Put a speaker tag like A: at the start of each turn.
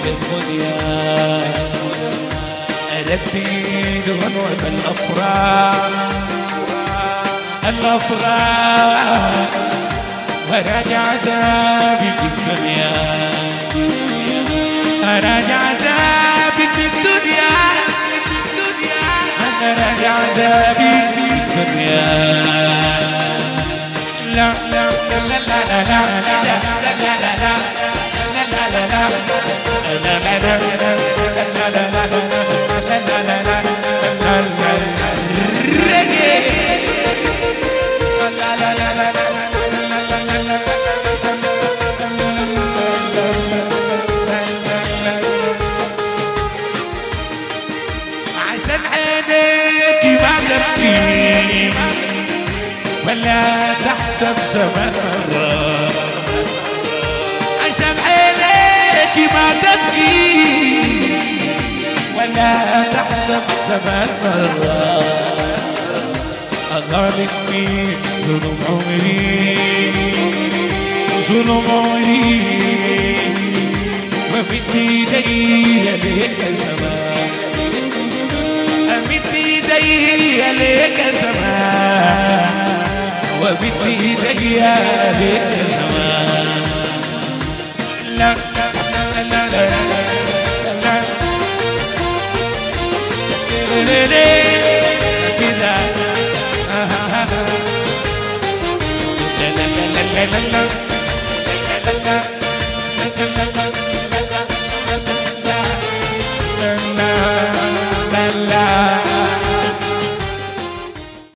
A: الدنيا أرديد غنوة الأفراح وراجع عذابي في الدنيا راجع عذابي في الدنيا أنا راجع عذابي في الدنيا لا لا لا لا لا لا عشان عينيك ما تبكي ولا تحسب زمان مرة عشان عينيك ما تبكي ولا تحسب زمان مرة أغالك في ظلم عمري ومد ايدي ليك زمان أمد ايدي ليك زمان ومد ايدي ليك زمان لا لا لا لا كذا لا لا لا لا لا